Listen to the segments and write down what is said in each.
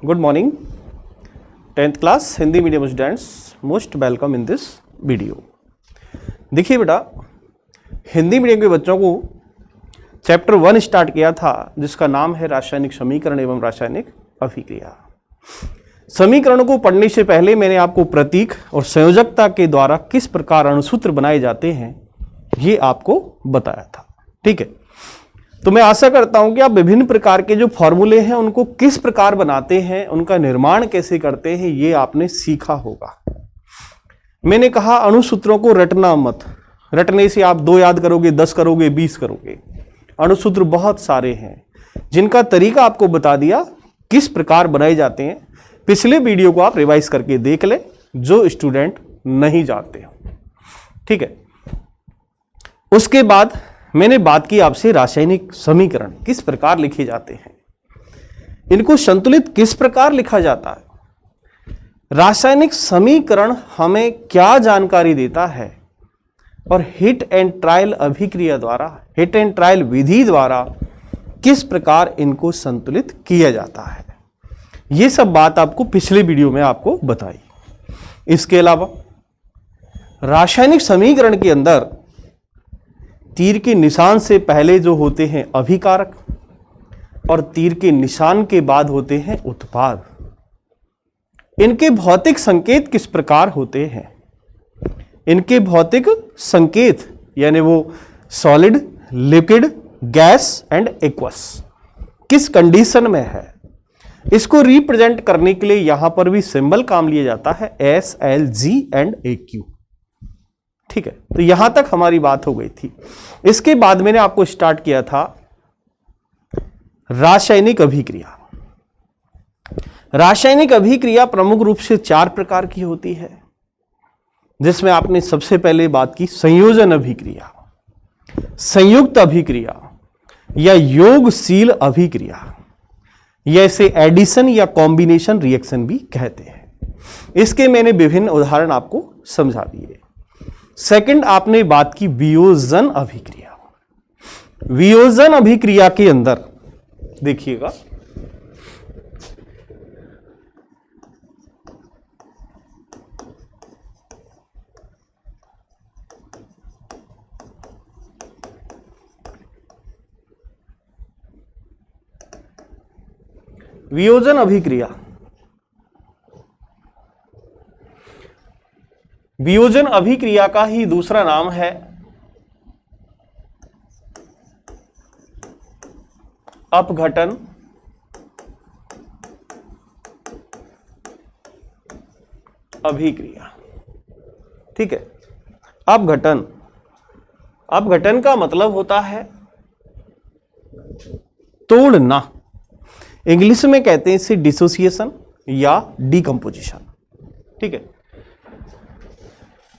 Good morning 10th class Hindi medium students, most welcome in this video. देखिए बेटा, Hindi medium के बच्चों को चैप्टर 1 स्टार्ट किया था जिसका नाम है रासायनिक समीकरण एवं रासायनिक अभिक्रिया। समीकरणों को पढ़ने से पहले मैंने आपको प्रतीक और संयोजकता के द्वारा किस प्रकार अणुसूत्र बनाए जाते हैं ये आपको बताया था। ठीक है, तो मैं आशा करता हूं कि आप विभिन्न प्रकार के जो फॉर्मूले हैं उनको किस प्रकार बनाते हैं, उनका निर्माण कैसे करते हैं, ये आपने सीखा होगा। मैंने कहा अणुसूत्रों को रटना मत, रटने से आप 2 याद करोगे, 10 करोगे, 20 करोगे। अणुसूत्र बहुत सारे हैं जिनका तरीका आपको बता दिया किस प्रकार बनाए जाते हैं। पिछले वीडियो को आप रिवाइज करके देख ले जो स्टूडेंट नहीं जानते हो। ठीक है, उसके बाद मैंने बात की आपसे रासायनिक समीकरण किस प्रकार लिखे जाते हैं, इनको संतुलित किस प्रकार लिखा जाता है, रासायनिक समीकरण हमें क्या जानकारी देता है और हिट एंड ट्रायल अभिक्रिया द्वारा, हिट एंड ट्रायल विधि द्वारा किस प्रकार इनको संतुलित किया जाता है। ये सब बात आपको पिछले वीडियो में आपको बताई। इसके अलावा रासायनिक समीकरण के अंदर तीर के निशान से पहले जो होते हैं अभिकारक और तीर के निशान के बाद होते हैं उत्पाद, इनके भौतिक संकेत किस प्रकार होते हैं, इनके भौतिक संकेत यानी वो solid, liquid, gas and aqueous किस कंडीशन में है, इसको रिप्रेजेंट करने के लिए यहां पर भी सिंबल काम लिया जाता है S, L, G and A Q. ठीक है, तो यहां तक हमारी बात हो गई थी। इसके बाद मैंने आपको स्टार्ट किया था रासायनिक अभिक्रिया। रासायनिक अभिक्रिया प्रमुख रूप से 4 प्रकार की होती है, जिसमें आपने सबसे पहले बात की संयोजन अभिक्रिया, संयुक्त अभिक्रिया या योगशील अभिक्रिया, या इसे एडिशन या कॉम्बिनेशन रिएक्शन भी कहते हैं। इसके मैंने विभिन्न उदाहरण आपको समझा दिए। सेकंड आपने बात की वियोजन अभिक्रिया। वियोजन अभिक्रिया के अंदर देखिएगा, वियोजन अभिक्रिया, वियोजन अभिक्रिया का ही दूसरा नाम है अपघटन अभिक्रिया। ठीक है, अपघटन, अपघटन का मतलब होता है तोड़ना। इंग्लिश में कहते हैं इसे डिसोसिएशन या डिकम्पोजिशन। ठीक है,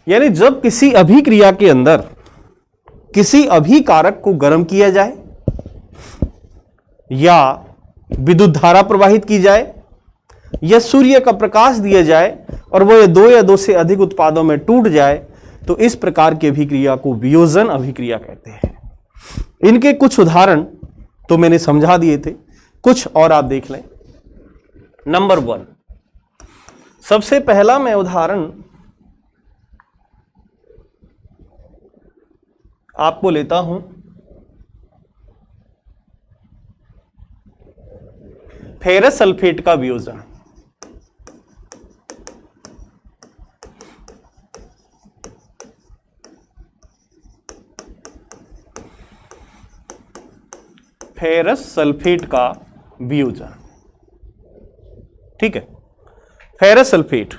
यानी जब किसी अभिक्रिया के अंदर किसी अभिकारक को गर्म किया जाए या विद्युत धारा प्रवाहित की जाए या सूर्य का प्रकाश दिया जाए और वो 2 या 2 से अधिक उत्पादों में टूट जाए, तो इस प्रकार की अभिक्रिया को वियोजन अभिक्रिया कहते हैं। इनके कुछ उदाहरण तो मैंने समझा दिए थे, कुछ और आप देख लें। नंबर 1, सबसे पहला मैं उदाहरण आपको लेता हूं फेरस सल्फेट का वियोजन। फेरस सल्फेट का वियोजन। ठीक है, फेरस सल्फेट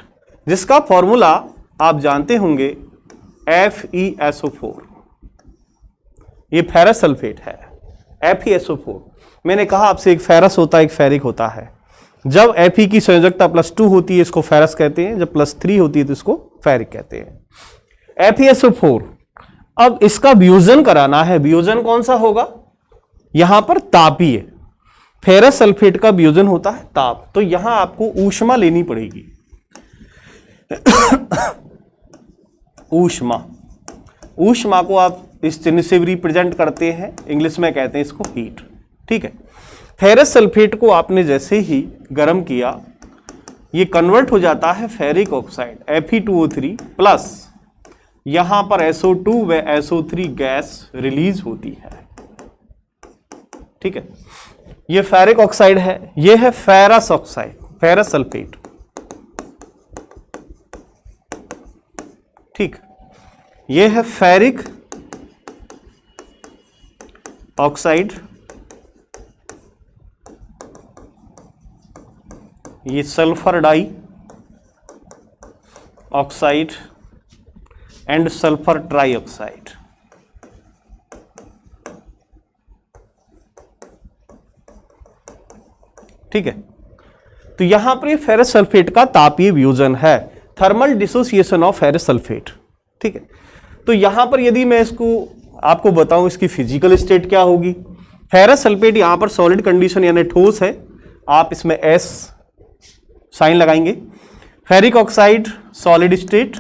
जिसका फॉर्मूला आप जानते होंगे FeSO4, ये फेरस सल्फेट है FeSO4। मैंने कहा आपसे एक फेरस होता है, एक फेरिक होता है। जब Fe की संयोजकता +2 होती है इसको फेरस कहते हैं, जब +3 होती है तो इसको फेरिक कहते हैं। FeSO4, अब इसका वियोजन कराना है। वियोजन कौन सा होगा, यहां पर तापीय, फेरस सल्फेट का वियोजन होता है ताप, तो यहां आपको ऊष्मा लेनी पड़ेगी। ऊष्मा, ऊष्मा को आप इस चिन्ह से रिप्रेजेंट करते हैं, इंग्लिश में कहते हैं इसको हीट। ठीक है, फेरस सल्फेट को आपने जैसे ही गर्म किया, ये कन्वर्ट हो जाता है फेरिक ऑक्साइड Fe2O3 प्लस यहां पर SO2 व SO3 गैस रिलीज होती है। ठीक है, ये फेरिक ऑक्साइड है, ये है फेरस ऑक्साइड, फेरस सल्फेट। ठीक, ये है फेरिक ऑक्साइड, ये sulphur dioxide and sulphur trioxide. ठीक है, तो यहां पर ये फेरस सल्फेट का तापीय वियोजन है, thermal dissociation of ferrous sulphate. ठीक है, तो यहां पर यदि मैं इसको आपको बताऊं इसकी फिजिकल स्टेट क्या होगी, फेरस सल्फेट यहां पर सॉलिड कंडीशन यानी ठोस है, आप इसमें S साइन लगाएंगे। Ferric oxide solid state,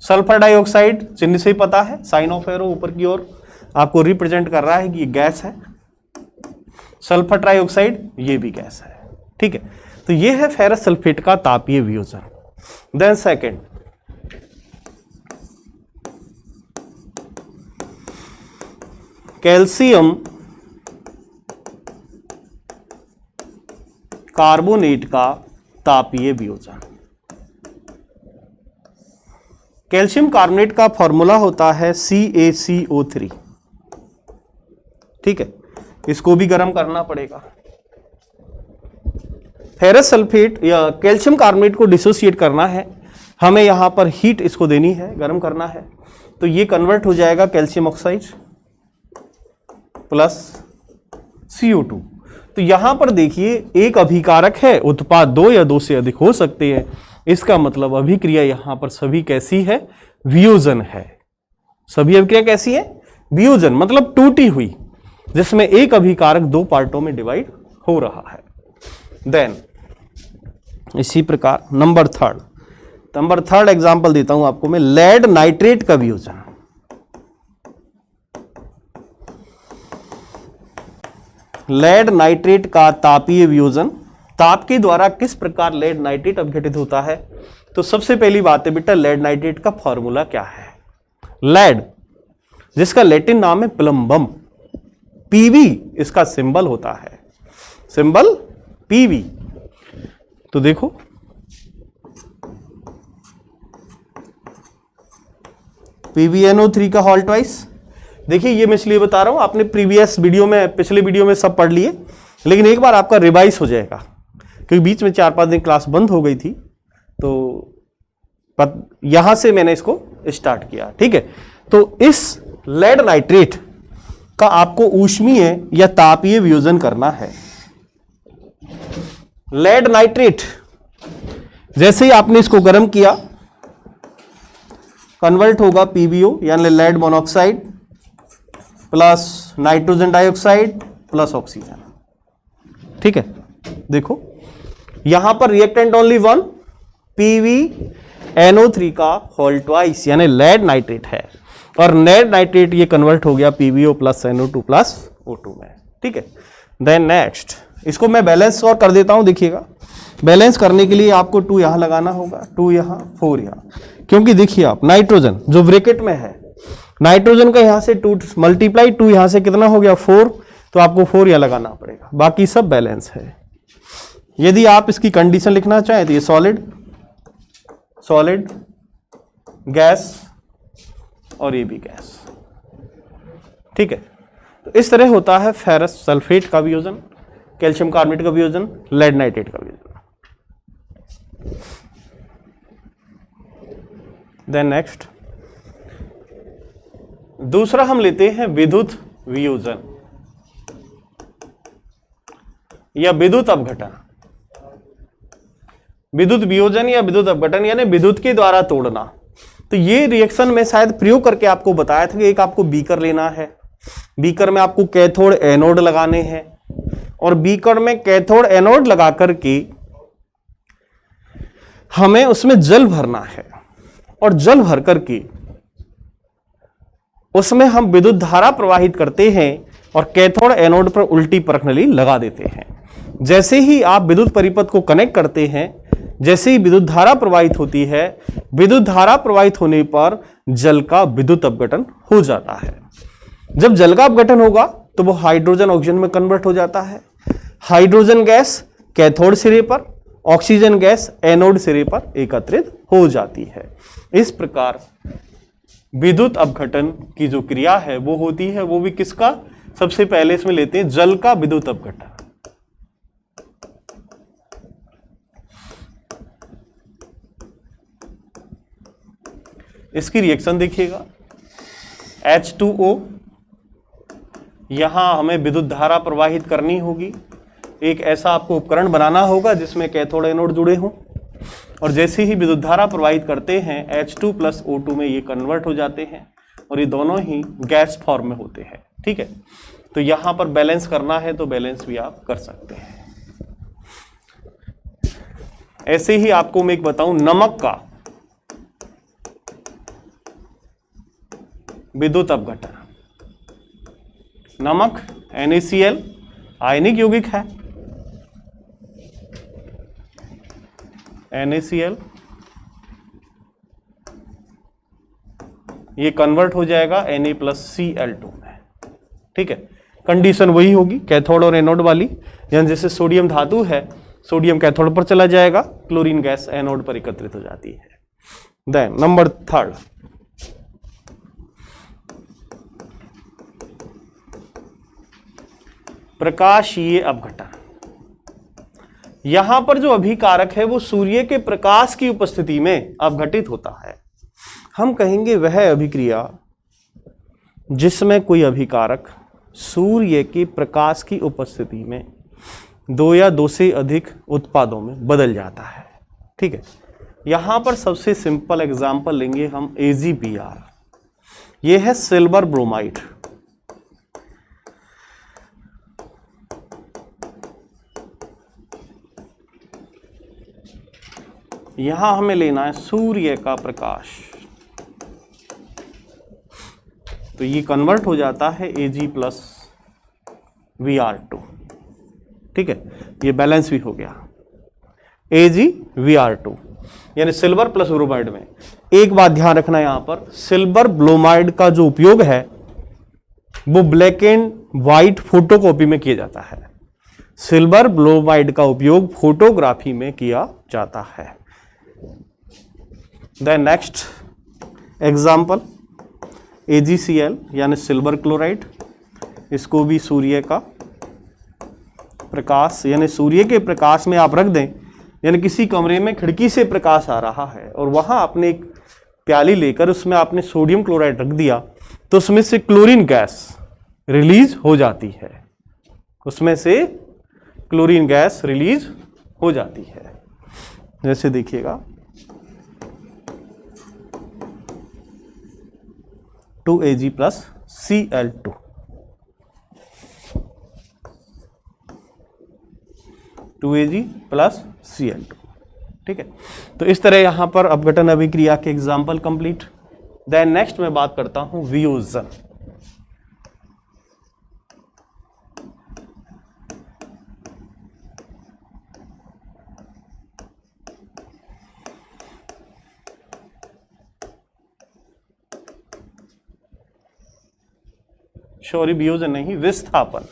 sulphur dioxide चिन्ह से ही पता है, साइन ऑफ एरो ऊपर की ओर आपको रिप्रेजेंट कर रहा है कि ये गैस है। सल्फर ट्राईऑक्साइड ये भी गैस है। ठीक है, तो ये है फेरस सल्फेट का तापीय वियोजन। देन सेकंड, कैल्शियम कार्बोनेट का तापीय वियोजन। कैल्शियम कार्बोनेट का फॉर्मूला होता है CaCO3। ठीक है, इसको भी गर्म करना पड़ेगा। फेरस सल्फेट या कैल्शियम कार्बोनेट को डिसोसिएट करना है, हमें यहां पर हीट इसको देनी है, गर्म करना है, तो ये कन्वर्ट हो जाएगा कैल्शियम ऑक्साइड प्लस CO2। तो यहां पर देखिए एक अभिकारक है, उत्पाद 2 या 2 से अधिक हो सकते हैं, इसका मतलब अभिक्रिया यहां पर सभी कैसी है, वियोजन है। सभी अभिक्रिया कैसी है, वियोजन, मतलब टूटी हुई, जिसमें एक अभिकारक 2 पार्टों में डिवाइड हो रहा है। देन इसी प्रकार नंबर थर्ड एग्जांपल देता हूं आपको मैं, लेड नाइट्रेट का वियोजन। लेड नाइट्रेट का तापीय वियोजन, ताप के द्वारा किस प्रकार लेड नाइट्रेट अपघटित होता है। तो सबसे पहली बात है बेटा, लेड नाइट्रेट का फॉर्मूला क्या है। लेड जिसका लैटिन नाम है प्लम्बम, Pb इसका सिंबल होता है, सिंबल Pb। तो देखो PbNO3 का होल ट्वाइस। देखिए ये मैं इसलिए बता रहा हूं, आपने प्रीवियस वीडियो में, पिछले वीडियो में सब पढ़ लिए, लेकिन एक बार आपका रिवाइज हो जाएगा, क्योंकि बीच में 4-5 दिन क्लास बंद हो गई थी, तो यहां से मैंने इसको स्टार्ट किया। ठीक है, तो इस लेड नाइट्रेट का आपको ऊष्मीय या तापीय वियोजन करना है। लेड नाइट्रेट जैसे ही आपने इसको गर्म किया, कन्वर्ट होगा PbO यानी lead monoxide plus nitrogen dioxide plus oxygen. ठीक है, देखो यहां पर रिएक्टेंट ओनली 1, PbNO3 का होल ट्वाइस यानी लेड नाइट्रेट है, और लेड नाइट्रेट ये कन्वर्ट हो गया PbO plus NO2 plus O2 में। ठीक है, देन नेक्स्ट इसको मैं बैलेंस और कर देता हूं। देखिएगा, बैलेंस करने के लिए आपको 2 यहां लगाना होगा, 2 यहां, 4 यहां, क्योंकि देखिए आप नाइट्रोजन जो ब्रैकेट में है, नाइट्रोजन का यहां से 2 मल्टीप्लाई 2 यहां से कितना हो गया 4, तो आपको 4 यहां लगाना पड़ेगा, बाकी सब बैलेंस है। यदि आप इसकी कंडीशन लिखना चाहें तो ये सॉलिड गैस और ये भी गैस। ठीक है, तो इस तरह होता है फेरस सल्फेट का वियोजन, कैल्शियम कार्बोनेट का वियोजन, लेड नाइट्रेट का वियोजन। देन नेक्स्ट दूसरा हम लेते हैं विद्युत वियोजन या विद्युत अपघटन। विद्युत वियोजन या विद्युत अपघटन यानी विद्युत के द्वारा तोड़ना। तो ये रिएक्शन में शायद प्रयोग करके आपको बताया था कि एक आपको बीकर लेना है, बीकर में आपको कैथोड एनोड लगाने हैं, और बीकर में कैथोड एनोड लगा करके हमें उसमें जल भरना है, और जल भर करके उसमें हम विद्युत धारा प्रवाहित करते हैं, और कैथोड एनोड पर उल्टी परख नली लगा देते हैं। जैसे ही आप विद्युत परिपथ को कनेक्ट करते हैं, जैसे ही विद्युत धारा प्रवाहित होती है, विद्युत धारा प्रवाहित होने पर जल का विद्युत अपघटन हो जाता है। जब जल का अपघटन होगा तो वो हाइड्रोजन ऑक्सीजन में कन्वर्ट हो जाता है। हाइड्रोजन गैस कैथोड सिरे पर, ऑक्सीजन गैस एनोड सिरे पर एकत्रित हो जाती है। इस प्रकार विद्युत अपघटन की जो क्रिया है वो होती है, वो भी किसका? सबसे पहले इसमें लेते हैं जल का विद्युत अपघटन। इसकी रिएक्शन देखिएगा, H2O, यहां हमें विद्युत धारा प्रवाहित करनी होगी। एक ऐसा आपको उपकरण बनाना होगा जिसमें कैथोड एनोड जुड़े हों, और जैसे ही विद्युत धारा प्रवाहित करते हैं H2 + O2 में ये कन्वर्ट हो जाते हैं और ये दोनों ही गैस फॉर्म में होते हैं। ठीक है, तो यहां पर बैलेंस करना है तो बैलेंस भी आप कर सकते हैं। ऐसे ही आपको मैं एक बताऊं, नमक का विद्युत अपघटन। नमक NaCl आयनिक यौगिक है, NaCl ये कन्वर्ट हो जाएगा Na + Cl2 में। ठीक है, कंडीशन वही होगी कैथोड और एनोड वाली। यानी जैसे सोडियम धातु है, सोडियम कैथोड पर चला जाएगा, क्लोरीन गैस एनोड पर एकत्रित हो जाती है। देन नंबर 3, प्रकाशीय अपघटन। यहां पर जो अभिकारक है वो सूर्य के प्रकाश की उपस्थिति में अपघटित होता है। हम कहेंगे वह अभिक्रिया जिसमें कोई अभिकारक सूर्य के प्रकाश की उपस्थिति में 2 या 2 से अधिक उत्पादों में बदल जाता है। ठीक है, यहां पर सबसे सिंपल एग्जांपल लेंगे हम AgBr। यह है सिल्वर ब्रोमाइड। यहां हमें लेना है सूर्य का प्रकाश, तो ये कन्वर्ट हो जाता है Ag + Vr2। ठीक है, ये बैलेंस भी हो गया AgVr2, यानी सिल्वर प्लस ब्रोमाइड में। एक बात ध्यान रखना, यहां पर सिल्वर ब्रोमाइड का जो उपयोग है वो ब्लैक एंड व्हाइट फोटोकॉपी में किया जाता है। सिल्वर ब्रोमाइड का उपयोग फोटोग्राफी में किया जाता है। देन नेक्स्ट एग्जाम्पल AgCl यानी सिल्वर क्लोराइड। इसको भी सूर्य का प्रकाश, यानी सूर्य के प्रकाश में आप रख दें, यानी किसी कमरे में खिड़की से प्रकाश आ रहा है और वहां आपने एक प्याली लेकर उसमें आपने सोडियम क्लोराइड रख दिया, तो उसमें से क्लोरीन गैस रिलीज हो जाती है। उसमें से क्लोरीन गैस रिलीज हो जाती है। जैसे देखिएगा 2Ag + Cl2। Cl2। ठीक है, तो इस तरह यहां पर अपघटन अभिक्रिया के एग्जाम्पल कंप्लीट। देन नेक्स्ट मैं बात करता हूं वियोजन। सॉरी, वियोजन नहीं, विस्थापन।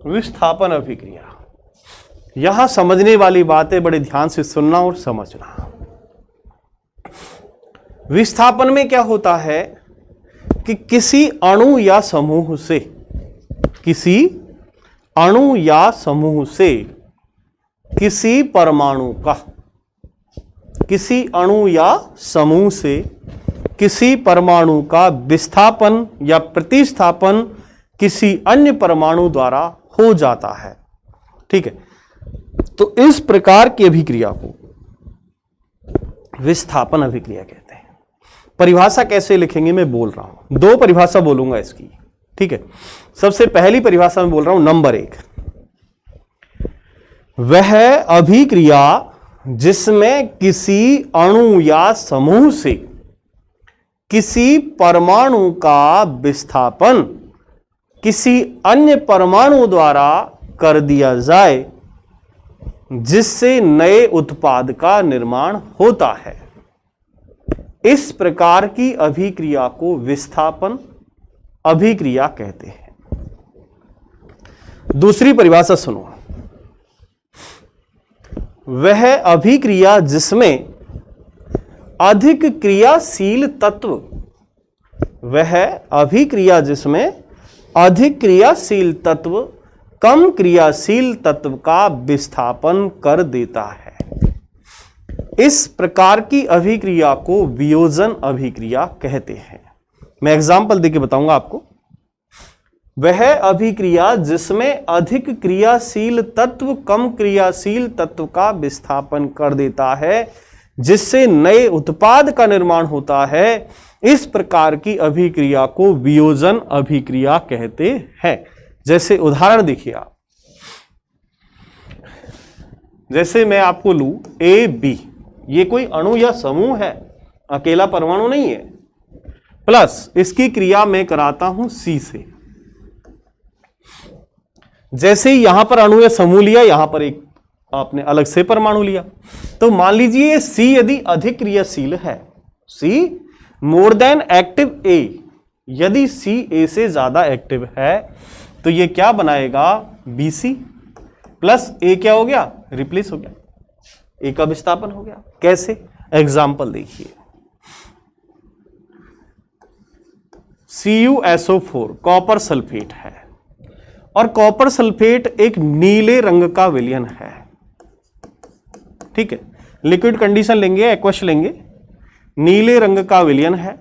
विस्थापन अभिक्रिया, यहां समझने वाली बातें बड़े ध्यान से सुनना और समझना। विस्थापन में क्या होता है कि किसी अणु या समूह से, किसी अणु या समूह से किसी परमाणु का, किसी अणु या समूह से किसी परमाणु का विस्थापन या प्रतिस्थापन किसी अन्य परमाणु द्वारा हो जाता है। ठीक है, तो इस प्रकार की अभिक्रिया को विस्थापन अभिक्रिया कहते हैं। परिभाषा कैसे लिखेंगे मैं बोल रहा हूं, दो परिभाषा बोलूंगा इसकी, ठीक है। सबसे पहली परिभाषा में बोल रहा हूं नंबर 1, वह अभिक्रिया जिसमें किसी अणु या समूह से किसी परमाणु का विस्थापन किसी अन्य परमाणु द्वारा कर दिया जाए, जिससे नए उत्पाद का निर्माण होता है। इस प्रकार की अभिक्रिया को विस्थापन अभिक्रिया कहते हैं। दूसरी परिभाषा सुनो, वह अभिक्रिया जिसमें अधिक क्रियाशील तत्व, वह अभिक्रिया जिसमें अधिक क्रियाशील तत्व कम क्रियाशील तत्व का विस्थापन कर देता है। इस प्रकार की अभिक्रिया को वियोजन अभिक्रिया कहते हैं। मैं एग्जांपल देके बताऊंगा आपको। वह अभिक्रिया जिसमें अधिक क्रियाशील तत्व कम क्रियाशील तत्व का विस्थापन कर देता है, जिससे नए उत्पाद का निर्माण होता है, इस प्रकार की अभिक्रिया को वियोजन अभिक्रिया कहते हैं। जैसे उदाहरण देखिए आप, जैसे मैं आपको लूं ए बी, ये कोई अणु या समूह है, अकेला परमाणु नहीं है, प्लस इसकी क्रिया मैं कराता हूं सी से। जैसे ही यहां पर अणु या समूह लिया, यहां पर एक आपने अलग से परमाणु लिया, तो मान लीजिए सी यदि अधिक क्रियाशील है, सी मोर देन एक्टिव ए, यदि सी ए से ज्यादा एक्टिव है तो ये क्या बनाएगा, बी सी प्लस ए क्या हो गया, रिप्लेस हो गया, ए का विस्थापन हो गया। कैसे, एग्जाम्पल देखिए, CuSO4 कॉपर सल्फेट है, और कॉपर सल्फेट एक नीले रंग का विलयन है, ठीक है। लिक्विड कंडीशन लेंगे, एक्वस लेंगे, नीले रंग का विलयन है,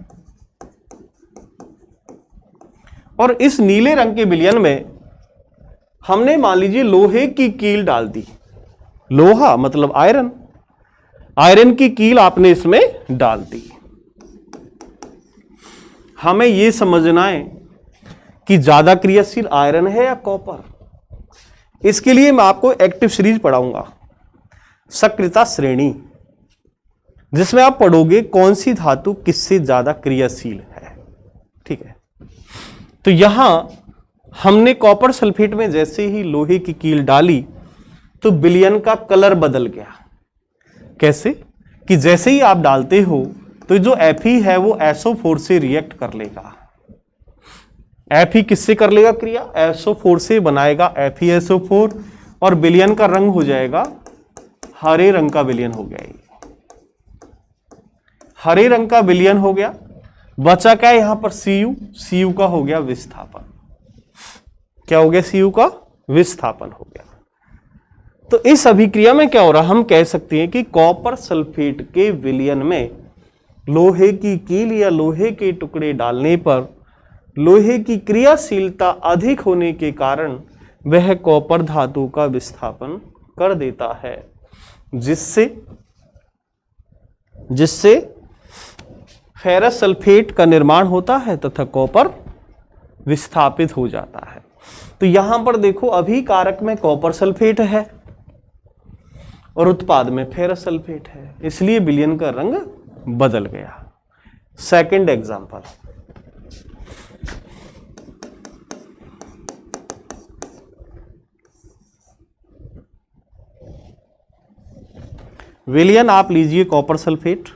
और इस नीले रंग के विलयन में हमने मान लीजिए लोहे की कील डाल दी। लोहा मतलब आयरन, आयरन की कील आपने इसमें डाल दी। हमें यह समझना है कि ज्यादा क्रियाशील आयरन है या कॉपर। इसके लिए मैं आपको एक्टिव सीरीज पढ़ाऊंगा, सक्रियता श्रेणी, जिसमें आप पढ़ोगे कौन सी धातु किससे ज्यादा क्रियाशील है, ठीक है। तो यहां हमने कॉपर सल्फेट में जैसे ही लोहे की कील डाली तो विलयन का कलर बदल गया। कैसे, कि जैसे ही आप डालते हो तो जो Fe है वो SO4 से रिएक्ट कर लेगा। Fe किससे कर लेगा क्रिया, SO4 से बनाएगा FeSO4, और विलयन का रंग हो जाएगा हरे रंग का विलयन हो गया। हरे रंग का विलयन हो गया, बचा क्या यहां पर Cu का हो गया विस्थापन। क्या हो गया, Cu का विस्थापन हो गया। तो इस अभिक्रिया में क्या हो रहा, हम कह सकते हैं कि कॉपर सल्फेट के विलयन में लोहे की कील या लोहे के टुकड़े डालने पर लोहे की क्रियाशीलता अधिक होने के कारण वह कॉपर धातु का विस्थापन कर देता है, जिससे फेरस सल्फेट का निर्माण होता है तथा कॉपर विस्थापित हो जाता है। तो यहां पर देखो, अभिकारक में कॉपर सल्फेट है और उत्पाद में फेरस सल्फेट है, इसलिए विलयन का रंग बदल गया। सेकंड एग्जांपल, विलयन आप लीजिए कॉपर सल्फेट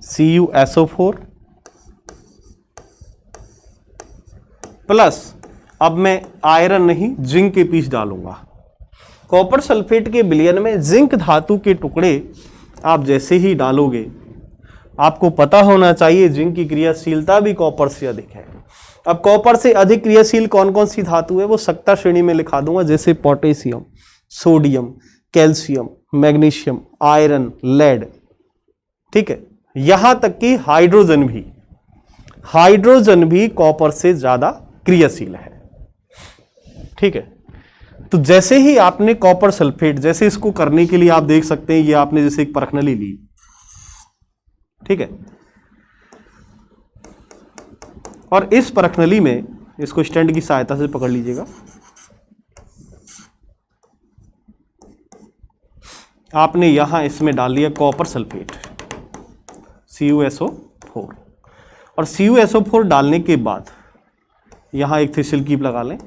CuSO4 प्लस, अब मैं आयरन नहीं जिंक के पीस डालूंगा। कॉपर सल्फेट के विलयन में जिंक धातु के टुकड़े आप जैसे ही डालोगे, आपको पता होना चाहिए जिंक की क्रियाशीलता भी कॉपर से अधिक है। अब कॉपर से अधिक क्रियाशील कौन कौन सी धातु है वो सक्ता श्रेणी में लिखा दूंगा, जैसे potassium, sodium, calcium, magnesium, iron, lead, ठीक है। यहां तक कि हाइड्रोजन भी कॉपर से ज्यादा क्रियाशील है, ठीक है। तो जैसे ही आपने कॉपर सल्फेट, जैसे इसको करने के लिए आप देख सकते हैं ये आपने जैसे एक परखनली ली, ठीक है, और इस परखनली में इसको स्टैंड की सहायता से पकड़ लीजिएगा, आपने यहां इसमें डाल दिया कॉपर सल्फेट CuSO4, और CuSO4 डालने के बाद यहां एक थ्रेशोल्ड कीप लगा लें,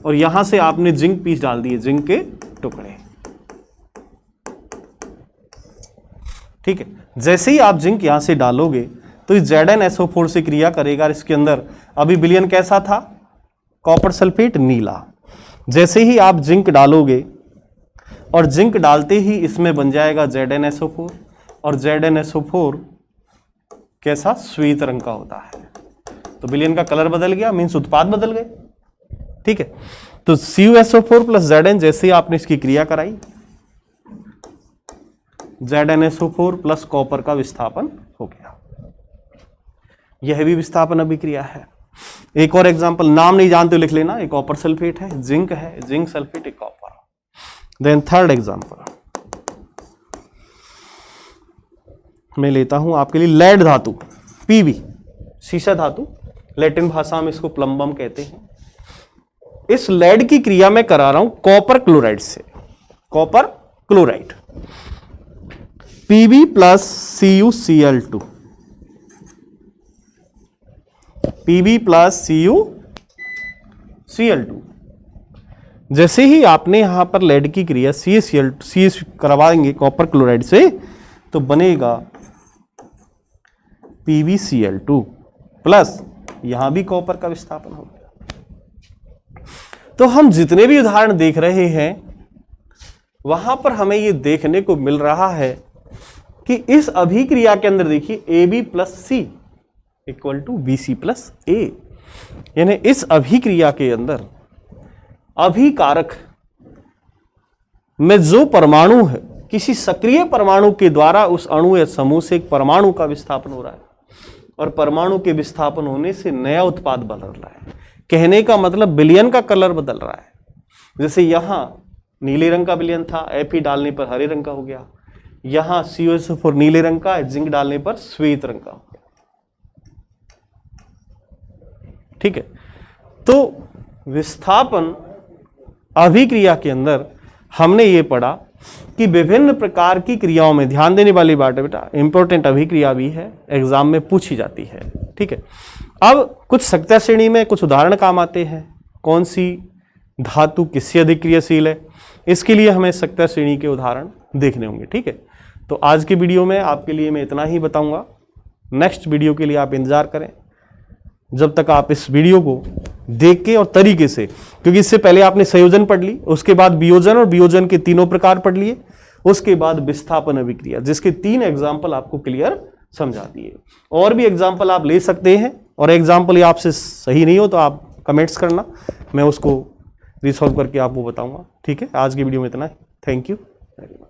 और यहां से आपने जिंक पीस डाल दिए, जिंक के टुकड़े, ठीक है। जैसे ही आप जिंक यहां से डालोगे तो इस ZnSO4 से क्रिया करेगा, इसके अंदर अभी विलयन कैसा था, कॉपर सल्फेट नीला। जैसे ही आप जिंक डालोगे और जिंक डालते ही इसमें बन जाएगा ZnSO4, और ZnSO4 कैसा, श्वेत रंग का होता है। तो विलयन का कलर बदल गया, मीन्स उत्पाद बदल गए, ठीक है। तो CuSO4 प्लस Zn, जैसे ही आपने इसकी क्रिया कराई, ZnSO4 प्लस कॉपर का विस्थापन हो गया। यह भी विस्थापन अभिक्रिया है। एक और एग्जांपल, नाम नहीं जानते हो लिख लेना, एक कॉपर सल्फेट है, जिंक है, जिंक सल्फेट, एक कॉपर। देन थर्ड एग्जांपल मैं लेता हूं आपके लिए लेड धातु, Pb, सीसा धातु, लैटिन भाषा में इसको प्लम्बम कहते हैं। इस लेड की क्रिया में करा रहा हूं कॉपर क्लोराइड से, copper chloride, Pb plus CuCl2, Pb plus CuCl2। जैसे ही आपने यहां पर लेड की क्रिया CaCl करवाएंगे कॉपर क्लोराइड से, तो बनेगा PbCl2 प्लस यहां भी कॉपर का विस्थापन हो गया। तो हम जितने भी उदाहरण देख रहे हैं वहां पर हमें यह देखने को मिल रहा है कि इस अभिक्रिया के अंदर देखिए AB plus C equal to BC plus A, यानी इस अभिक्रिया के अंदर अभिकारक में जो परमाणु है, किसी सक्रिय परमाणु के द्वारा उस अणु या समूह से एक परमाणु का विस्थापन हो रहा है, और परमाणु के विस्थापन होने से नया उत्पाद बदल रहा है। कहने का मतलब विलयन का कलर बदल रहा है। जैसे यहां नीले रंग का विलयन था, Fe डालने पर हरे रंग का हो गया, यहां CuSO4 नीले रंग का, जिंक डालने पर श्वेत रंग का हो गया, ठीक है। तो विस्थापन अभिक्रिया के अंदर हमने ये पढ़ा कि विभिन्न प्रकार की क्रियाओं में, ध्यान देने वाली बात है बेटा, इंपॉर्टेंट अभिक्रिया भी है, एग्जाम में पूछी जाती है, ठीक है। अब कुछ सत्या श्रेणी में कुछ उदाहरण काम आते हैं, कौन सी धातु किससे अधिक क्रियाशील है, इसके लिए हमें सत्या श्रेणी के उदाहरण देखने होंगे, ठीक है। तो आज के वीडियो में आपके लिए मैं इतना ही बताऊंगा। नेक्स्ट वीडियो के लिए आप इंतजार करें, जब तक आप इस वीडियो को देख के और तरीके से, क्योंकि इससे पहले आपने संयोजन पढ़ ली, उसके बाद वियोजन और वियोजन के तीनों प्रकार पढ़ लिए, उसके बाद विस्थापन अभिक्रिया, जिसके 3 एग्जाम्पल आपको क्लियर समझा दिए। और भी एग्जाम्पल आप ले सकते हैं, और एग्जाम्पल ये आपसे सही नहीं हो तो आप कमेंट्स करना, मैं उसको रिसॉल्व करके आपको बताऊंगा, ठीक है। आज की वीडियो में इतना है। Thank you very much.